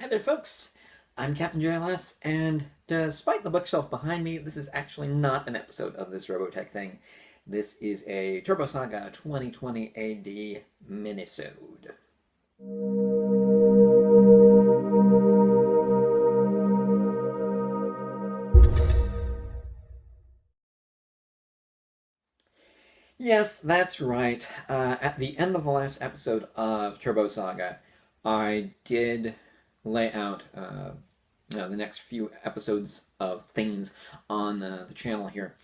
Hi there, folks. I'm Captain JLS, and despite the bookshelf behind me, this is actually not an episode of this Robotech thing. This is a TurboSaga 2020 AD Minisode. Yes, that's right. At the end of the last episode of TurboSaga, I did lay out the next few episodes of things on the channel here,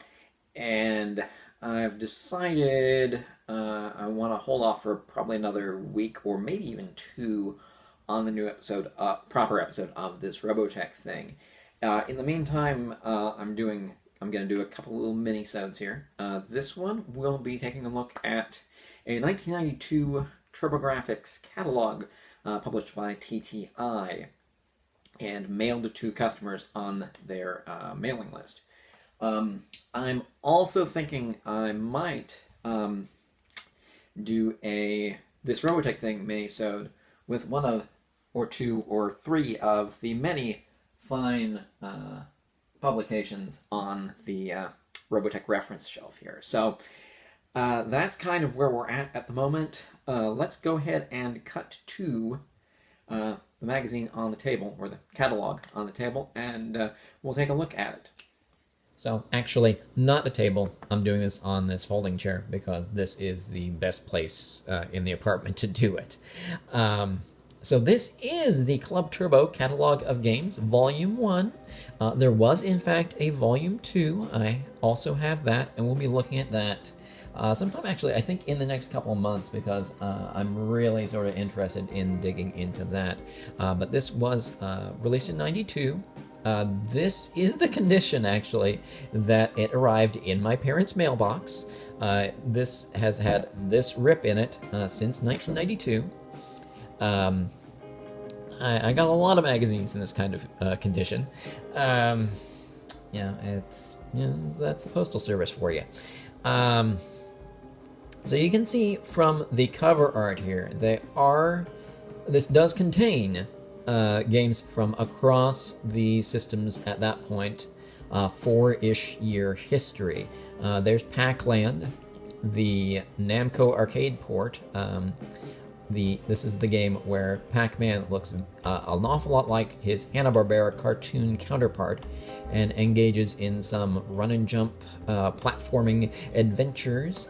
and I've decided I want to hold off for probably another week or maybe even two on the new episode, proper episode of this Robotech thing. In the meantime, I'm going to do a couple little mini-sodes here. This one will be taking a look at a 1992 TurboGrafx catalog published by TTI and mailed to customers on their mailing list. I'm also thinking I might do this Robotech thing mini-sode with one of, or two, or three of the many fine publications on the Robotech reference shelf here. So that's kind of where we're at the moment. Let's go ahead and cut to the magazine on the table, or the catalog on the table, and we'll take a look at it. So actually, not a table. I'm doing this on this folding chair because this is the best place in the apartment to do it. So this is the Club Turbo Catalog of Games, Volume 1. There was, in fact, a Volume 2. I also have that, and we'll be looking at that sometime, actually, I think in the next couple of months, because I'm really sort of interested in digging into that. But this was released in '92. This is the condition, actually, that it arrived in my parents' mailbox. This has had this rip in it since 1992. I got a lot of magazines in this kind of condition. Yeah, that's the Postal Service for you. So you can see from the cover art here, this does contain games from across the systems at that point, 4-ish year history. There's Pac-Land, the Namco arcade port. This is the game where Pac-Man looks an awful lot like his Hanna-Barbera cartoon counterpart and engages in some run-and-jump platforming adventures,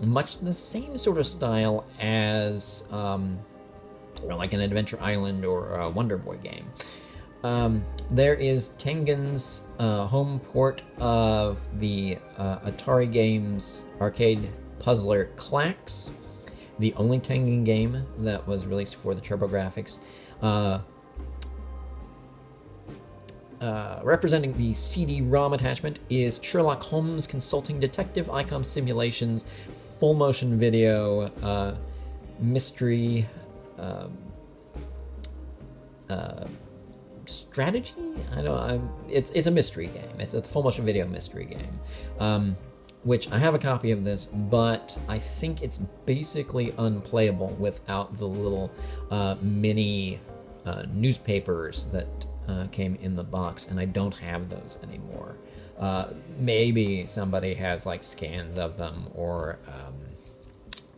much the same sort of style as like an Adventure Island or a Wonder Boy game. There is Tengen's home port of the Atari Games arcade puzzler Klax, the only Tengen game that was released for the TurboGrafx. Representing the CD-ROM attachment is Sherlock Holmes Consulting Detective ICOM Simulations full motion video mystery strategy. It's a mystery game. It's a full motion video mystery game. Which I have a copy of this, but I think it's basically unplayable without the little mini newspapers that came in the box, and I don't have those anymore. Maybe somebody has like scans of them, or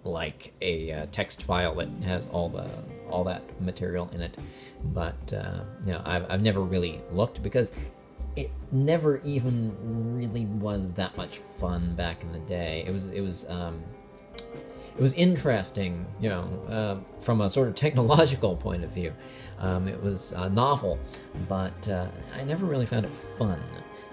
like a text file that has all that material in it. But I've never really looked because it never even really was that much fun back in the day. It was interesting, from a sort of technological point of view. It was novel, but I never really found it fun.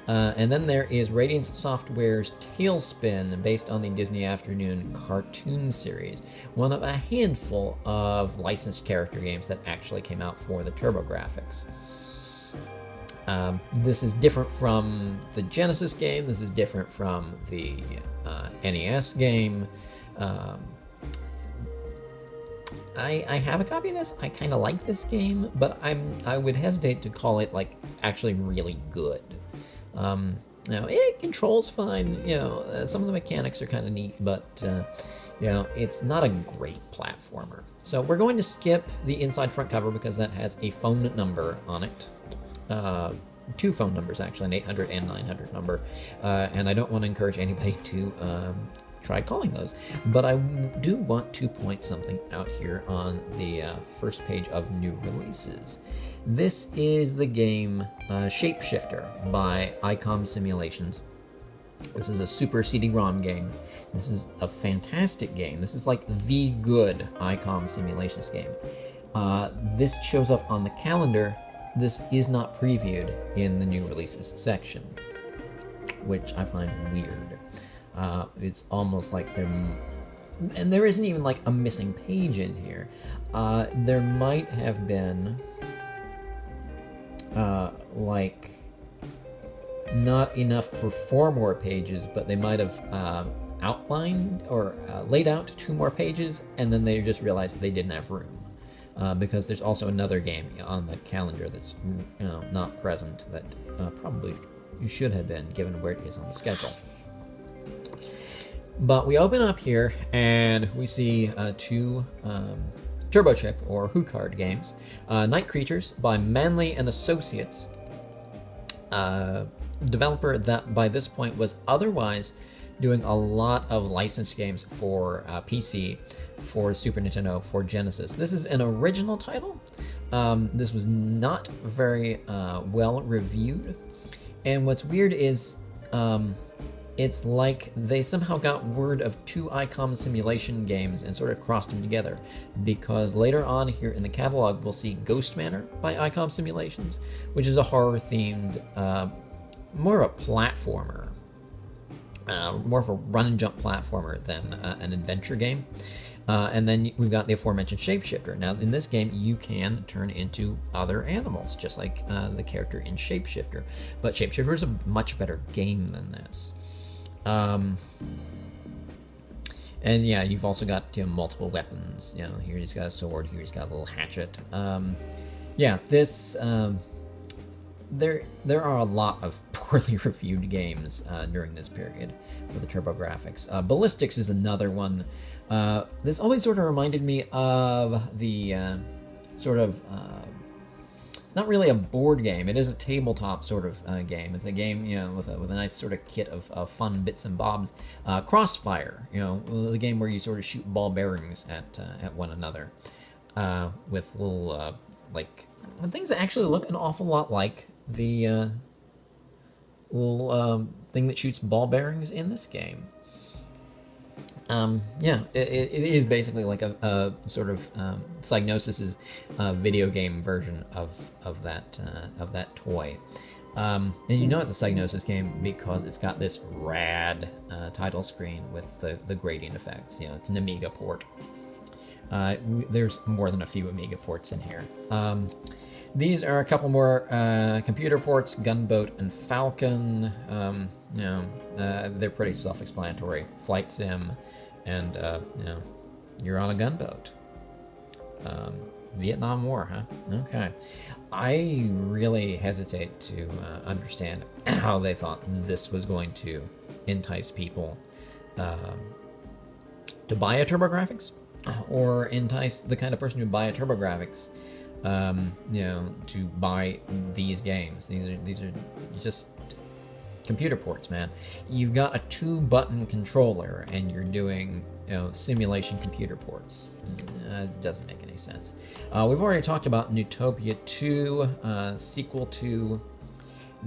And then there is Radiance Software's Tailspin, based on the Disney Afternoon cartoon series, one of a handful of licensed character games that actually came out for the TurboGrafx. This is different from the Genesis game. This is different from the NES game. I have a copy of this. I kind of like this game, but I would hesitate to call it like actually really good. It controls fine. Some of the mechanics are kind of neat, but it's not a great platformer. So we're going to skip the inside front cover because that has a phone number on it. Two phone numbers, actually, an 800 and 900 number. And I don't want to encourage anybody to try calling those. But I do want to point something out here on the first page of new releases. This is the game Shapeshifter by ICOM Simulations. This is a super CD-ROM game. This is a fantastic game. This is like the good ICOM Simulations game. This shows up on the calendar. This is not previewed in the new releases section, which I find weird. It's almost like and there isn't even like a missing page in here. There might have been like not enough for 4 more pages, but they might have outlined or laid out 2 more pages, and then they just realized they didn't have room. Because there's also another game on the calendar that's not present that probably should have been, given where it is on the schedule. But we open up here and we see 2 Turbo Chip or Who Card games. Night Creatures by Manley and Associates, developer that by this point was otherwise doing a lot of licensed games for PC, for Super Nintendo, for Genesis. This is an original title. This was not very well reviewed. And what's weird is it's like they somehow got word of 2 ICOM simulation games and sort of crossed them together. Because later on here in the catalog, we'll see Ghost Manor by ICOM Simulations, which is a horror-themed, more of a platformer. More of a run and jump platformer than an adventure game. And then we've got the aforementioned Shapeshifter. Now, in this game, you can turn into other animals, just like the character in Shapeshifter. But Shapeshifter is a much better game than this. And yeah, you've also got multiple weapons. Here he's got a sword, here he's got a little hatchet. This... There are a lot of poorly reviewed games during this period for the TurboGrafx. Ballistics is another one. This always sort of reminded me of the it's not really a board game. It is a tabletop sort of game. It's a game, with a nice sort of kit of fun bits and bobs. Crossfire, the game where you sort of shoot ball bearings at one another with little things that actually look an awful lot like the little thing that shoots ball bearings in this game. It is basically like a sort of Psygnosis' video game version of that toy. And it's a Psygnosis game because it's got this rad title screen with the gradient effects. It's an Amiga port. There's more than a few Amiga ports in here. These are a couple more computer ports, Gunboat and Falcon. They're pretty self-explanatory. Flight sim, and you're on a gunboat. Vietnam War, huh? Okay. I really hesitate to understand how they thought this was going to entice people to buy a TurboGrafx, or entice the kind of person who buy a TurboGrafx to buy these games. These are just computer ports, man. You've got a 2-button controller and you're doing simulation computer ports. It doesn't make any sense. We've already talked about Newtopia 2, sequel to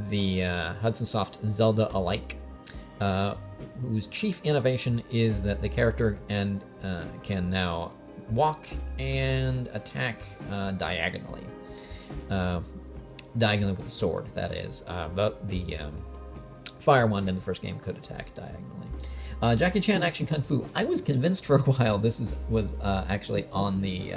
the Hudson Soft Zelda-alike, whose chief innovation is that the character can now walk and attack diagonally. Diagonally with the sword, that is. The Fire one in the first game could attack diagonally. Jackie Chan Action Kung Fu. I was convinced for a while this was actually on the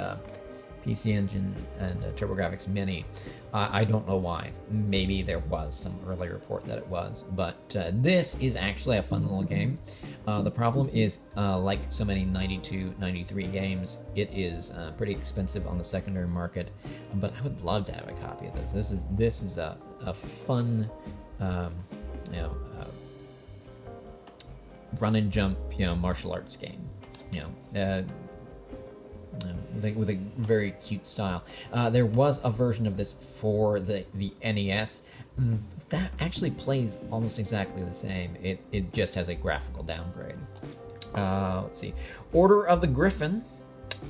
PC Engine and TurboGrafx Mini. I don't know why. Maybe there was some early report that it was, but this is actually a fun little game. The problem is, like so many 92, 93 games, it is pretty expensive on the secondary market, but I would love to have a copy of this. This is a fun, run and jump, martial arts game. you know, with a very cute style. There was a version of this for the NES that actually plays almost exactly the same. It just has a graphical downgrade. Let's see, Order of the Griffin,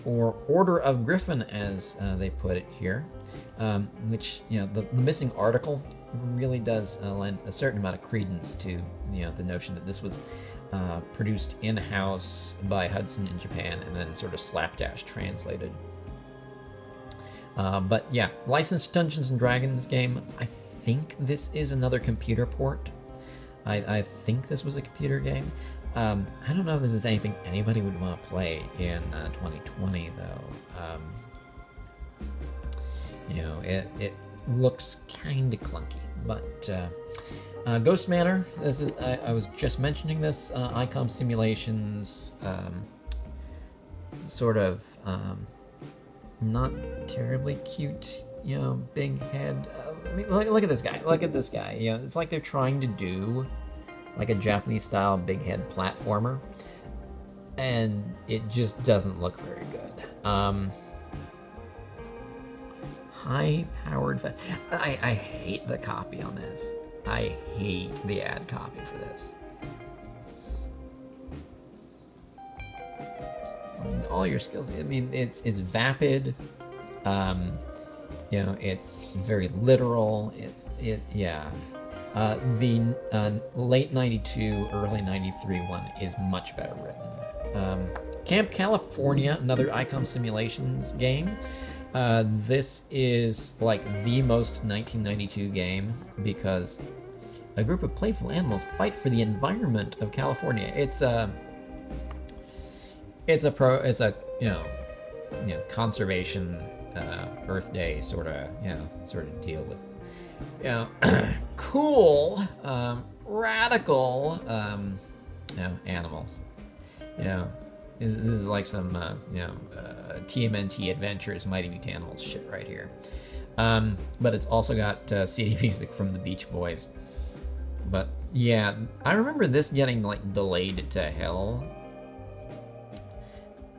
or Order of Griffin as they put it here, which, you know, the missing article really does lend a certain amount of credence to, you know, the notion that this was produced in-house by Hudson in Japan and then sort of slapdash translated. But yeah, licensed Dungeons and Dragons game. I think this is another computer port. I think this was a computer game. I don't know if this is anything anybody would want to play in 2020 though. You know, it looks kind of clunky, but Ghost Manor. This is I was just mentioning this. ICOM Simulations, sort of not terribly cute. You know, big head. I mean, look at this guy. Look at this guy. You know, it's like they're trying to do like a Japanese style big head platformer, and it just doesn't look very good. High-powered. I hate the copy on this. I hate the ad copy for this. I mean, all your skills. I mean, it's vapid. You know, it's very literal. Yeah. The late '92, early '93 one is much better written. Camp California, another ICOM Simulations game. This is like the most 1992 game because a group of playful animals fight for the environment of California. It's a you know conservation Earth Day sort of deal with, you know, cool, radical, you know, animals. You know, this is like some, you know, TMNT Adventures, Mighty Meat Animals shit right here. But it's also got CD music from the Beach Boys. But yeah, I remember this getting like delayed to hell.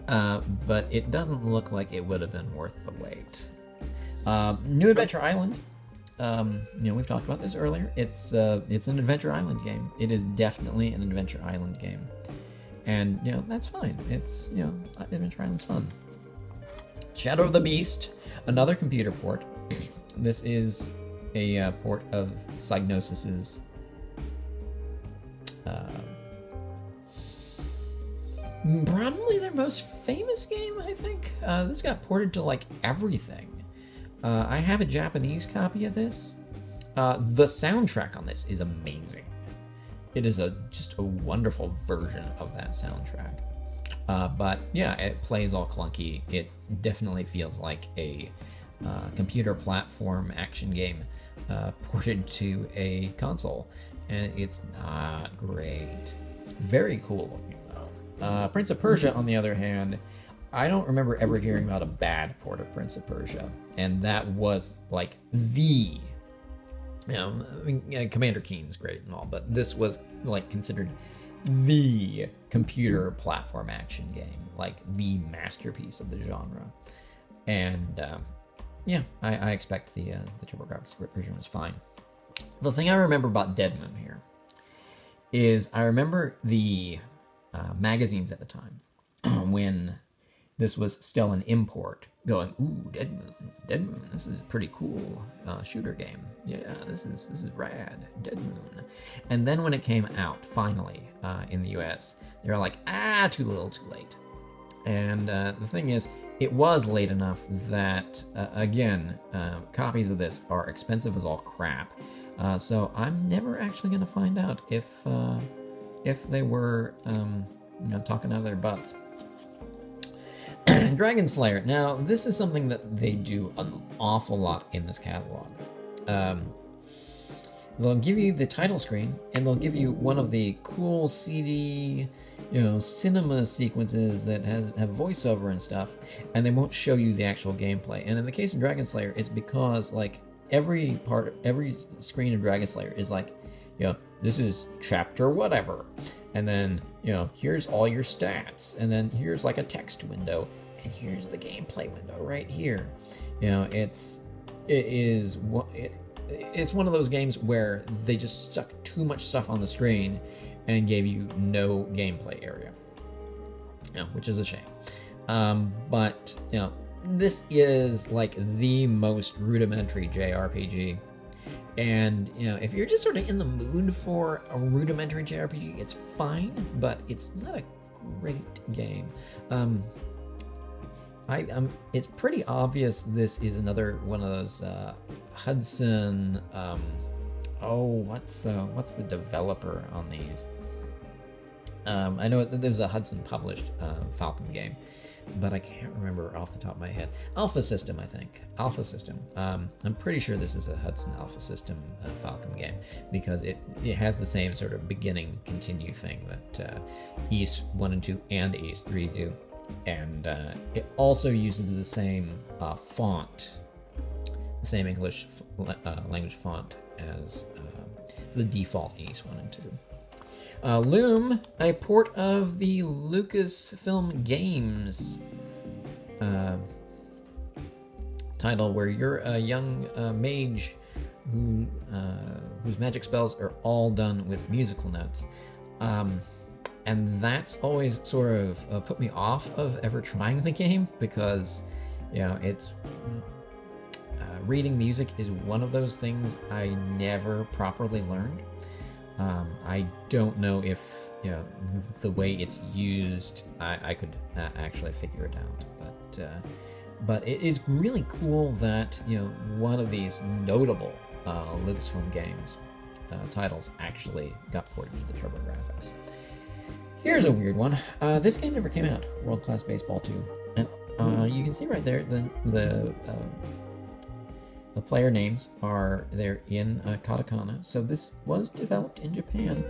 But it doesn't look like it would have been worth the wait. New Adventure Island. You know, we've talked about this earlier. It's an Adventure Island game. It is definitely an Adventure Island game. And, you know, that's fine. It's, you know, Adventure Island's fun. Shadow of the Beast, another computer port. This is a port of Psygnosis's probably their most famous game, I think. This got ported to, like, everything. I have a Japanese copy of this. The soundtrack on this is amazing. It is just a wonderful version of that soundtrack. But yeah, it plays all clunky. It definitely feels like a computer platform action game ported to a console. And it's not great. Very cool looking though. Prince of Persia, on the other hand, I don't remember ever hearing about a bad port of Prince of Persia. And that was like the... You know, I mean, Commander Keen's great and all, but this was like considered the computer platform action game, like the masterpiece of the genre. And yeah, I expect the TurboGrafx version was fine. The thing I remember about Dead Moon here is I remember the magazines at the time when this was still an import, going, ooh, Dead Moon, this is a pretty cool shooter game. Yeah, this is rad, Dead Moon. And then when it came out, finally, in the US, they were like, too little, too late. And the thing is, it was late enough that, again, copies of this are expensive as all crap. So I'm never actually going to find out if they were, you know, talking out of their butts. Dragon Slayer. Now, this is something that they do an awful lot in this catalog. They'll give you the title screen, and they'll give you one of the cool CD, you know, cinema sequences that have voiceover and stuff, and they won't show you the actual gameplay. And in the case of Dragon Slayer, it's because like every screen of Dragon Slayer is like this is chapter whatever, and then here's all your stats, and then here's like a text window, and here's the gameplay window right here. It's one of those games where they just stuck too much stuff on the screen and gave you no gameplay area, which is a shame. But this is like the most rudimentary JRPG. And, if you're just sort of in the mood for a rudimentary JRPG, it's fine, but it's not a great game. It's pretty obvious this is another one of those Hudson. What's the developer on these? I know there's a Hudson published Falcom game, but I can't remember off the top of my head. Alpha System, I think. Alpha System. I'm pretty sure this is a Hudson Alpha System Falcom game, because it has the same sort of beginning continue thing that Ys 1 and 2 and Ys 3 do. And it also uses the same font, the same English language font as the default Ys 1 and 2. Loom, a port of the Lucasfilm Games title, where you're a young mage whose magic spells are all done with musical notes. And that's always sort of put me off of ever trying the game, because it's reading music is one of those things I never properly learned. I don't know if the way it's used I could actually figure it out, but it is really cool that one of these notable Lucasfilm Games titles actually got ported into the TurboGrafx. Here's a weird one. This game never came out. World Class Baseball 2, and you can see right there the player names are there in katakana. So this was developed in Japan.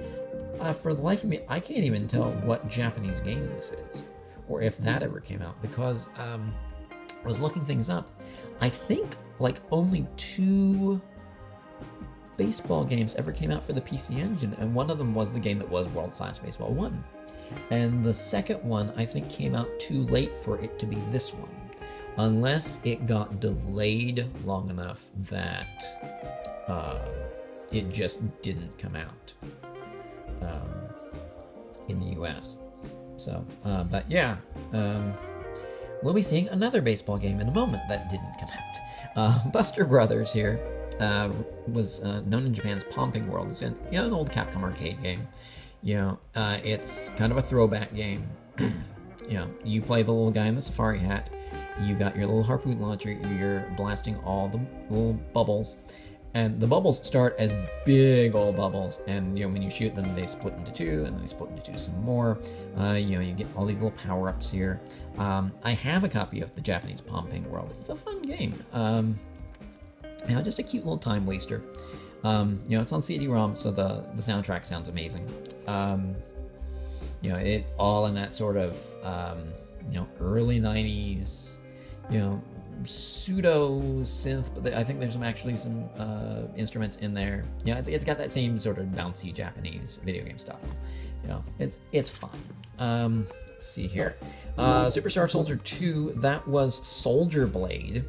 For the life of me, I can't even tell what Japanese game this is, or if that ever came out, because I was looking things up. I think like only 2 baseball games ever came out for the PC Engine, and one of them was the game that was World Class Baseball 1. And the second one, I think, came out too late for it to be this one, unless it got delayed long enough that it just didn't come out in the US. So, but yeah, we'll be seeing another baseball game in a moment that didn't come out. Buster Brothers here was known in Japan as Pumping World. It's an old Capcom arcade game. It's kind of a throwback game. You play the little guy in the safari hat. You got your little harpoon launcher. You're blasting all the little bubbles, and the bubbles start as big old bubbles. And when you shoot them, they split into 2, and then they split into 2 some more. You get all these little power-ups here. I have a copy of the Japanese Pumping World. It's a fun game. Just a cute little time waster. It's on CD-ROM, so the soundtrack sounds amazing. It's all in that sort of early 90s, pseudo synth, but I think there's some instruments in there. It's got that same sort of bouncy Japanese video game style. It's fun. Let's see here. Superstar Soldier 2, that was Soldier Blade.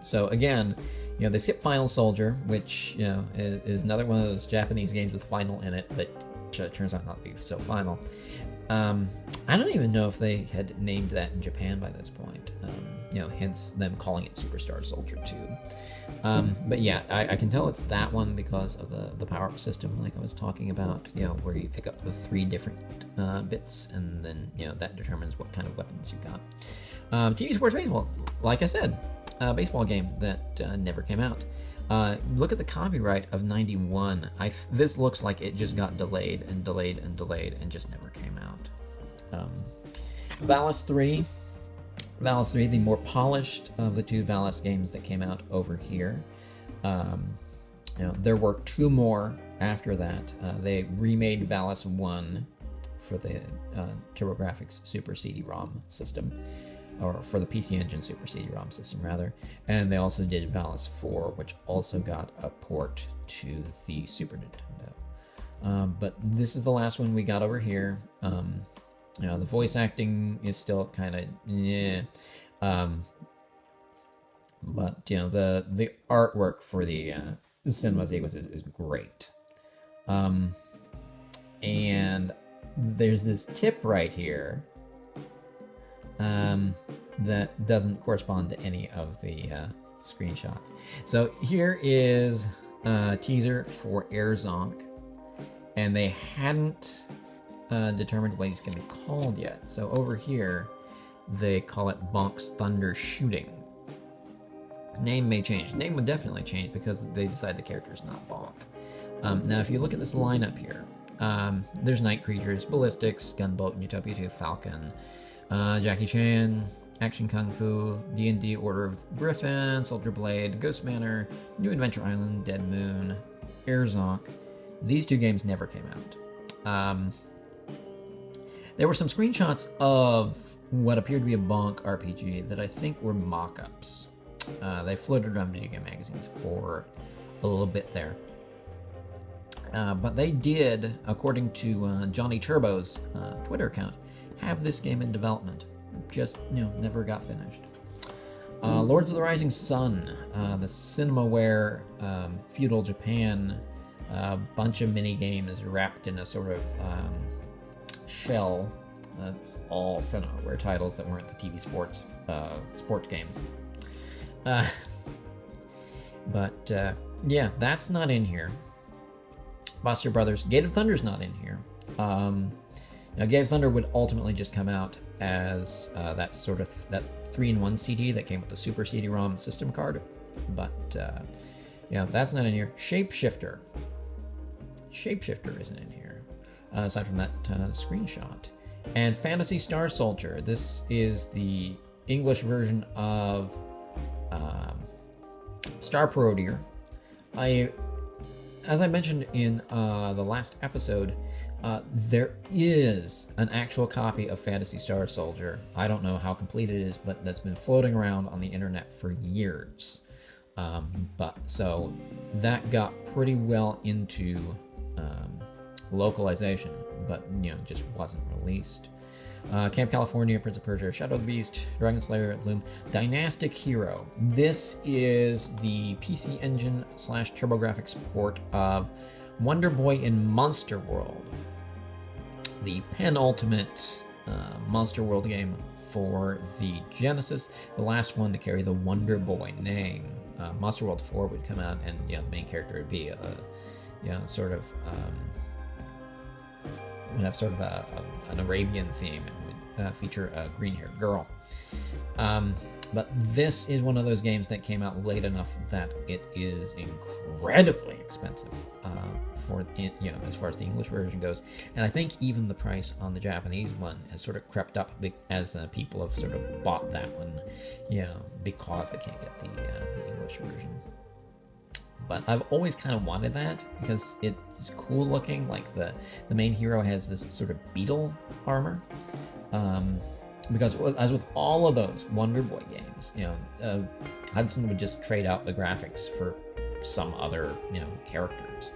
So again, they skip Final Soldier, which is another one of those Japanese games with final in it that turns out not to be so final. I don't even know if they had named that in Japan by this point. Hence them calling it Superstar Soldier 2. But yeah, I can tell it's that one because of the power-up system, like I was talking about, where you pick up the 3 different bits, and then, that determines what kind of weapons you got. TV Sports Baseball, like I said, a baseball game that never came out. Look at the copyright of 91. This looks like it just got delayed and delayed and delayed and just never came out. Valis 3. Valis 3, the more polished of the 2 Valis games that came out over here. There were 2 more after that. They remade Valis 1 for the TurboGrafx Super CD-ROM system. or for the PC Engine Super CD-ROM system rather, and they also did Valis 4, which also got a port to the Super Nintendo. But this is the last one we got over here. The voice acting is still kind of yeah. But the artwork for the cinema sequences is great. And there's this tip right here that doesn't correspond to any of the screenshots. So here is a teaser for Air Zonk, and they hadn't determined what he's going to be called yet. So over here, they call it Bonk's Thunder Shooting. Name may change. Name would definitely change because they decide the character is not Bonk. Now, if you look at this lineup here, there's Night Creatures, Ballistics, Gunboat, Utopia 2, Falcon, Jackie Chan, Action Kung Fu, D&D Order of Griffin, Soldier Blade, Ghost Manor, New Adventure Island, Dead Moon, Air Zonk. These 2 games never came out. There were some screenshots of what appeared to be a Bonk RPG that I think were mock-ups. They floated around video game magazines for a little bit there. But they did, according to Johnny Turbo's Twitter account, have this game in development. Just, never got finished. Lords of the Rising Sun, the Cinemaware feudal Japan, a bunch of mini games wrapped in a sort of shell. That's all Cinemaware titles that weren't the TV sports games. But that's not in here. Buster Brothers, Gate of Thunder's not in here. Now, Gate of Thunder would ultimately just come out as that 3-in-1 CD that came with the Super CD-ROM system card. But that's not in here. Shapeshifter isn't in here, aside from that screenshot. And Phantasy Star Soldier. This is the English version of Star Parodier. As I mentioned in the last episode, there is an actual copy of Phantasy Star Soldier. I don't know how complete it is, but that's been floating around on the internet for years. So that got pretty well into localization, but just wasn't released. Camp California, Prince of Persia, Shadow of the Beast, Dragon Slayer, Loom, Dynastic Hero. This is the PC Engine / TurboGrafx port of Wonder Boy in Monster World, the penultimate Monster World game for the Genesis, the last one to carry the Wonder Boy name. Monster World 4 would come out, and the main character would be would have sort of an Arabian theme and would feature a green-haired girl. But this is one of those games that came out late enough that it is incredibly expensive as far as the English version goes. And I think even the price on the Japanese one has sort of crept up as people have sort of bought that one, because they can't get the English version. But I've always kind of wanted that because it's cool looking. Like the main hero has this sort of beetle armor. Because as with all of those Wonder Boy games, Hudson would just trade out the graphics for some other characters.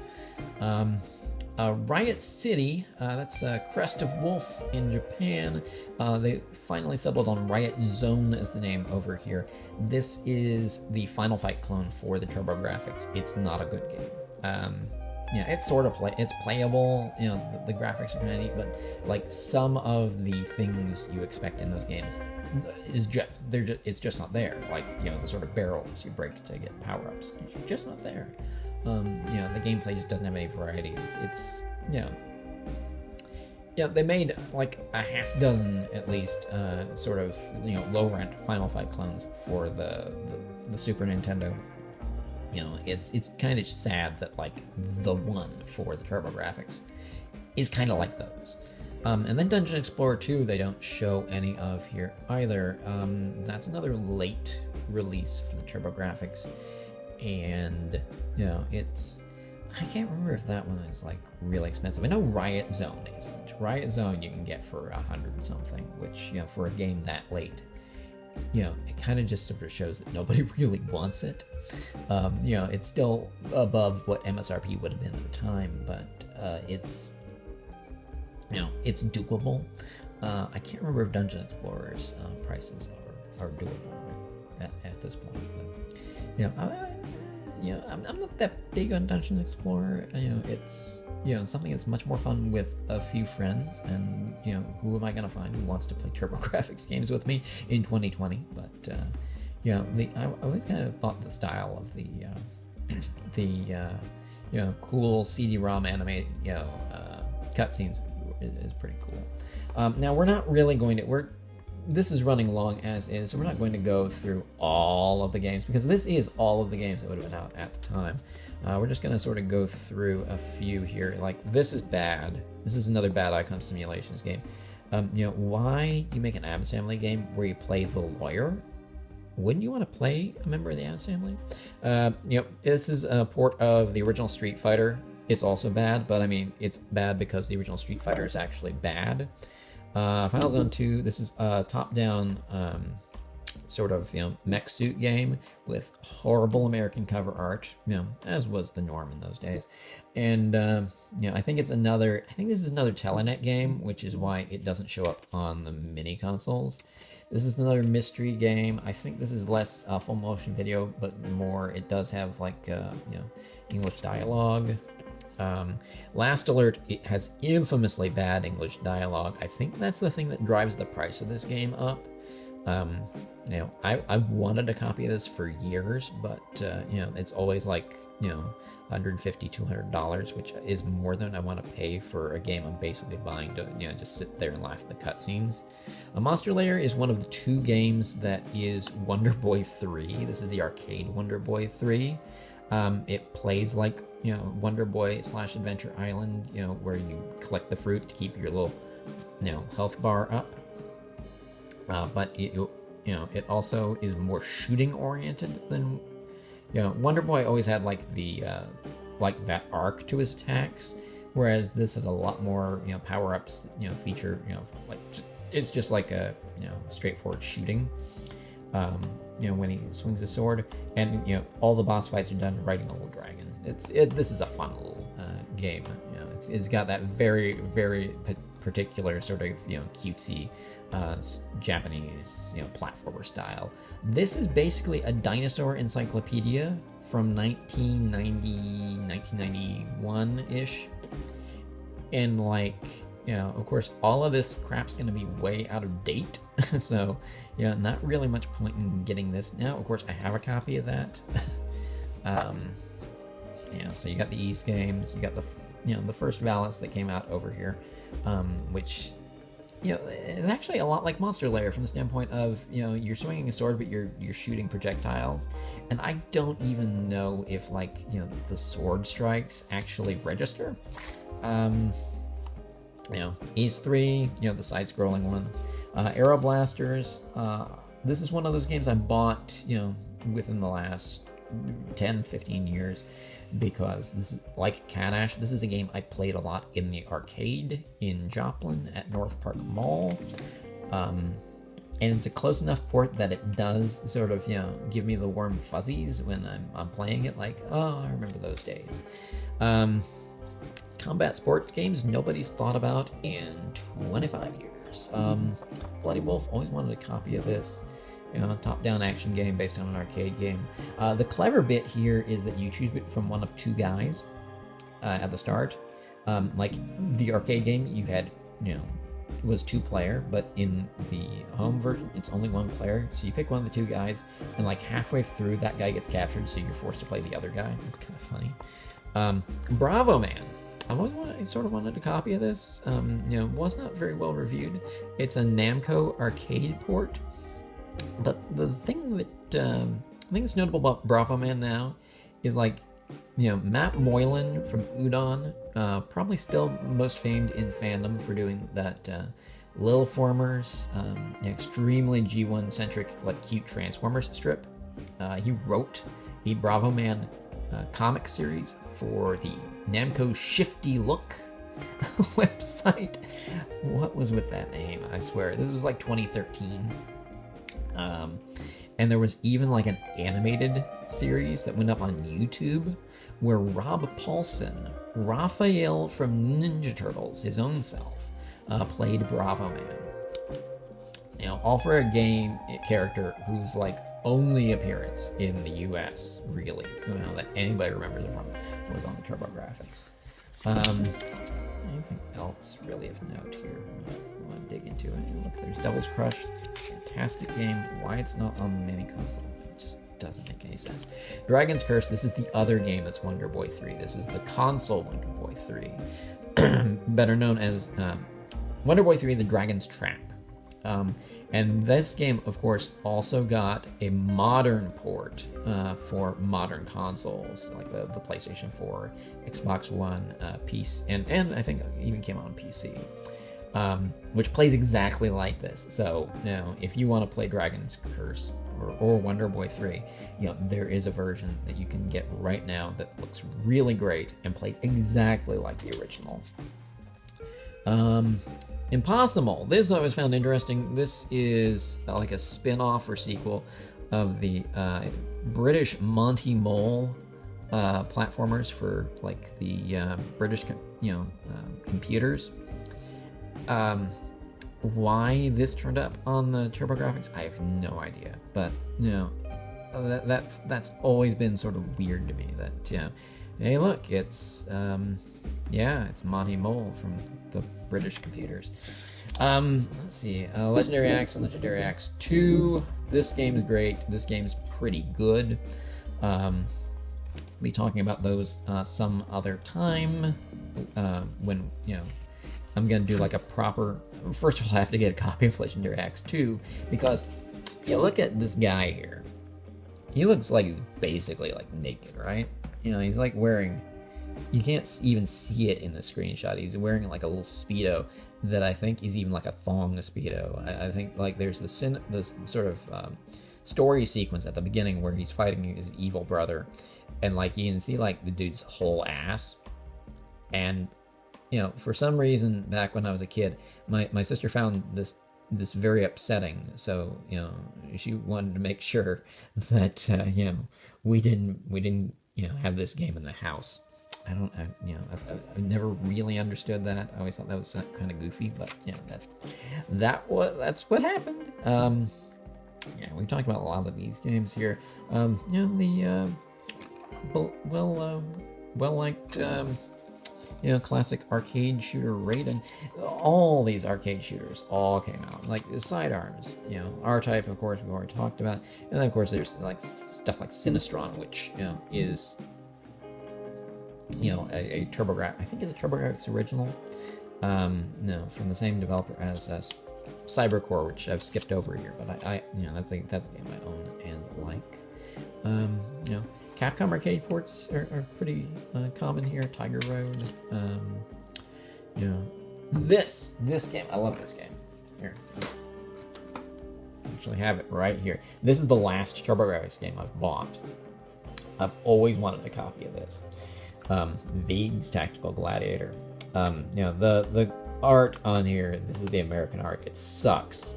Riot City, that's Crest of Wolf in Japan. They finally settled on Riot Zone as the name over here. This is the Final Fight clone for the TurboGrafx. It's not a good game. It's sort of it's playable. The graphics are kind of neat, but like some of the things you expect in those games it's just not there. Like the sort of barrels you break to get power-ups, it's just not there. The gameplay just doesn't have any variety. It's they made like a half dozen at least sort of low-rent Final Fight clones for the Super Nintendo. It's kind of sad that like the one for the TurboGrafx is kind of like those. And then Dungeon Explorer 2 they don't show any of here either. That's another late release for the TurboGrafx, and I can't remember if that one is like really expensive. I know Riot Zone isn't. Riot Zone you can get for $100 something, which for a game that late it kind of just sort of shows that nobody really wants it. It's still above what MSRP would have been at the time, but it's doable. I can't remember if Dungeon Explorer's prices are doable at this point, but I'm not that big on Dungeon Explorer. It's something that's much more fun with a few friends, and who am I gonna find who wants to play TurboGrafx games with me in 2020? But I always kind of thought the style of the cool CD-ROM anime cutscenes is pretty cool. Now we're not really going to this is running long as is, so we're not going to go through all of the games, because this is all of the games that would have been out at the time. We're just going to sort of go through a few here. Like, this is bad. This is another bad Icon Simulations game. Why you make an Addams Family game where you play the lawyer? Wouldn't you want to play a member of the Addams Family? This is a port of the original Street Fighter. It's also bad, but I mean, it's bad because the original Street Fighter is actually bad. Final Zone 2, this is a top-down sort of mech suit game with horrible American cover art, as was the norm in those days. And I think this is another Telenet game, which is why it doesn't show up on the mini consoles. This is another mystery game. I think this is less full motion video, but more, it does have like English dialogue. Last Alert, it has infamously bad English dialogue. I think that's the thing that drives the price of this game up. I've wanted a copy of this for years, but it's always like $150, $200, which is more than I want to pay for a game I'm basically buying to just sit there and laugh at the cutscenes. Monster Lair is one of the two games that is Wonder Boy 3. This is the arcade Wonder Boy 3. It plays like Wonder Boy / Adventure Island, where you collect the fruit to keep your little health bar up. But it also is more shooting oriented than Wonder Boy always had like the like that arc to his attacks, whereas this has a lot more power ups feature like it's just like a straightforward shooting. When he swings his sword, and all the boss fights are done riding a little dragon. This is a fun little game. It's got that very, very particular sort of cutesy Japanese platformer style. This is basically a dinosaur encyclopedia from 1991 ish, and of course, all of this crap's going to be way out of date. So, not really much point in getting this now. Of course, I have a copy of that. So you got the East games, you got the first Valis that came out over here, which is actually a lot like Monster Lair from the standpoint of you're swinging a sword, but you're shooting projectiles, and I don't even know if the sword strikes actually register. East 3, the side-scrolling one. Aero Blasters, this is one of those games I bought, within the last 10, 15 years, because this is like Cat Ash. This is a game I played a lot in the arcade in Joplin at North Park Mall. And it's a close enough port that it does sort of, give me the warm fuzzies when I'm playing it, like, oh, I remember those days. Combat sports games nobody's thought about in 25 years. Bloody Wolf, always wanted a copy of this. Top-down action game based on an arcade game. The clever bit here is that you choose from one of two guys at the start. Like the arcade game, you had, was 2-player, but in the home version, it's only 1 player. So you pick one of the 2 guys, and halfway through, that guy gets captured, so you're forced to play the other guy. It's kind of funny. Bravo Man. I sort of wanted a copy of this. Was not very well reviewed. It's a Namco arcade port. But the thing that I think is notable about Bravo Man now is Matt Moylan from Udon, probably still most famed in fandom for doing that Lil Formers, extremely G1 centric cute Transformers strip. He wrote the Bravo Man comic series for the Namco Shifty Look website. What was with that name? I swear this was 2013. And there was even like an animated series that went up on YouTube where Rob Paulson, Raphael from Ninja Turtles, his own self, played Bravo Man. You know, all for a game character whose like only appearance in the U.S. really, you know, that anybody remembers it from, was on the TurboGrafx. Anything else really of note here? I want to dig into it. Look, there's Devil's Crush, fantastic game. Why it's not on the mini console? It just doesn't make any sense. Dragon's Curse. This is the other game that's Wonder Boy 3. This is the console Wonder Boy 3, better known as Wonder Boy 3: The Dragon's Trap. And this game, of course, also got a modern port for modern consoles, like the PlayStation 4, Xbox One, PC, and I think even came out on PC, which plays exactly like this. So, you know, if you want to play Dragon's Curse or Wonder Boy 3, you know, there is a version that you can get right now that looks really great and plays exactly like the original. Impossible. This I always found interesting. This is like a spin-off or sequel of the British Monty Mole platformers for like the British, computers. Why this turned up on the TurboGrafx, I have no idea. But you know, that's always been sort of weird to me. That hey, look, it's it's Monty Mole from the British computers. Let's see. Legendary Axe and Legendary Axe 2. This game is great. This game is pretty good. Be talking about those some other time. When, you know, I'm going to do like a proper... First of all, I have to get a copy of Legendary Axe 2, because you look at this guy here. He looks like he's basically like naked, right? You know, he's like wearing... You can't even see it in the screenshot. He's wearing like a little Speedo that I think is even like a thong Speedo. I think like there's this sort of story sequence at the beginning where he's fighting his evil brother, and like you can see like the dude's whole ass. And you know, for some reason back when I was a kid, my sister found this very upsetting. So you know, she wanted to make sure that we didn't have this game in the house. I've never really understood that. I always thought that was kind of goofy, but that's what happened. We've talked about a lot of these games here. The well-liked, classic arcade shooter Raiden. All these arcade shooters all came out, like the Sidearms. R-Type, of course, we've already talked about, and then of course there's like stuff like Sinistron, which is a TurboGrafx. I think it's a TurboGrafx original. From the same developer as Cybercore, which I've skipped over here, but that's a game I own and like. Capcom arcade ports are pretty common here. Tiger Road. This game, I love this game. Here, I actually have it right here. This is the last TurboGrafx game I've bought. I've always wanted a copy of this. Vig's Tactical Gladiator. The art on here, this is the American art. It sucks.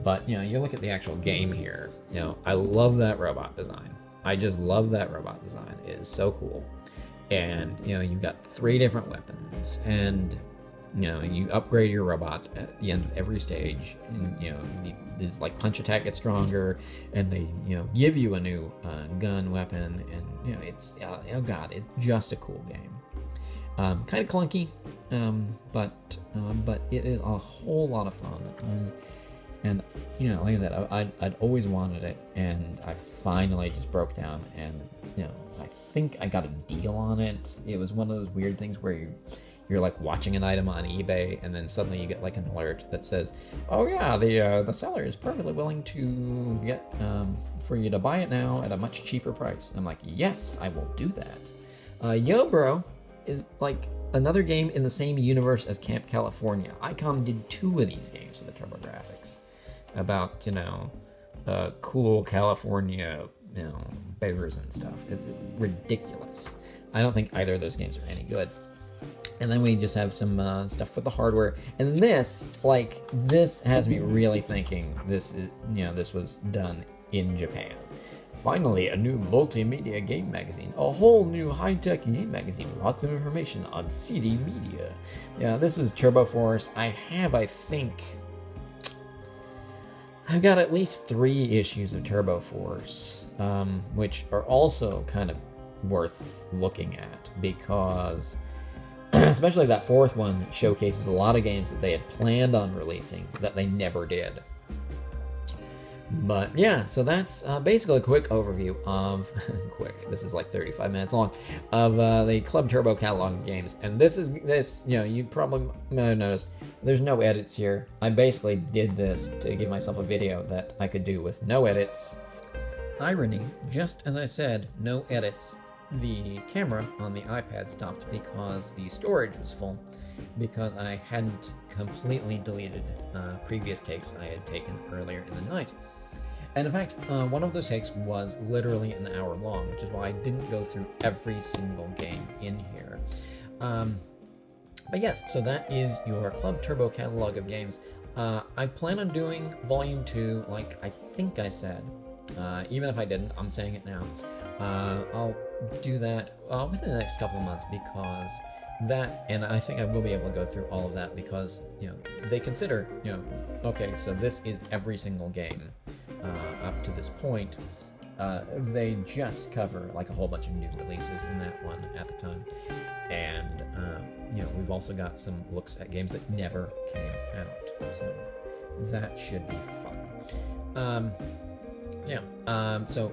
But, you look at the actual game here. I love that robot design. I just love that robot design. It is so cool. And, you've got 3 different weapons. And, you upgrade your robot at the end of every stage. And, this like punch attack gets stronger. And they, give you a new gun weapon. And, it's, it's just a cool game. Kind of clunky. But it is a whole lot of fun. And, like I said, I'd always wanted it, and I finally just broke down, and, I think I got a deal on it. It was one of those weird things where you're like watching an item on eBay, and then suddenly you get like an alert that says, oh yeah, the seller is perfectly willing to get, for you to buy it now at a much cheaper price. And I'm like, yes, I will do that. Yo Bro is like another game in the same universe as Camp California. Icom did 2 of these games to the TurboGrafx about, cool California, bears and stuff. Ridiculous. I don't think either of those games are any good. And then we just have some stuff with the hardware. And this has me really thinking this is, this was done in Japan. Finally, a new multimedia game magazine. A whole new high-tech game magazine. Lots of information on CD media. Yeah, this is Turbo Force. I've got at least 3 issues of Turbo Force, which are also kind of worth looking at, because especially that 4th one showcases a lot of games that they had planned on releasing that they never did. But yeah, so that's basically a quick overview of this is like 35 minutes long, of the Club Turbo catalog of games. And this you probably might have noticed there's no edits here. I basically did this to give myself a video that I could do with no edits. Irony, just as I said, no edits. The camera on the iPad stopped because the storage was full, because I hadn't completely deleted previous takes I had taken earlier in the night. And in fact, one of those takes was literally an hour long, which is why I didn't go through every single game in here. But yes, so that is your Club Turbo catalog of games. I plan on doing Volume 2, like I think I said. Even if I didn't, I'm saying it now. I'll do that within the next couple of months, because that, and I think I will be able to go through all of that, because, they consider, okay, so this is every single game up to this point. They just cover like a whole bunch of new releases in that one at the time. And, we've also got some looks at games that never came out. So that should be fun. So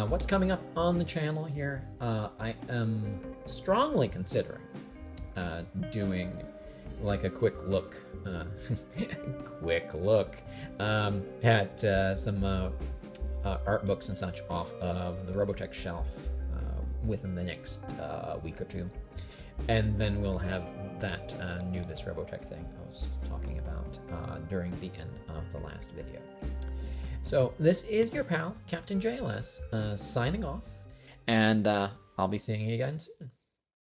what's coming up on the channel here? I am strongly considering doing like a quick look at some art books and such off of the Robotech shelf within the next week or 2. And then we'll have that new This Robotech thing I was talking about during the end of the last video. So this is your pal, Captain JLS, signing off, and I'll be seeing you again soon.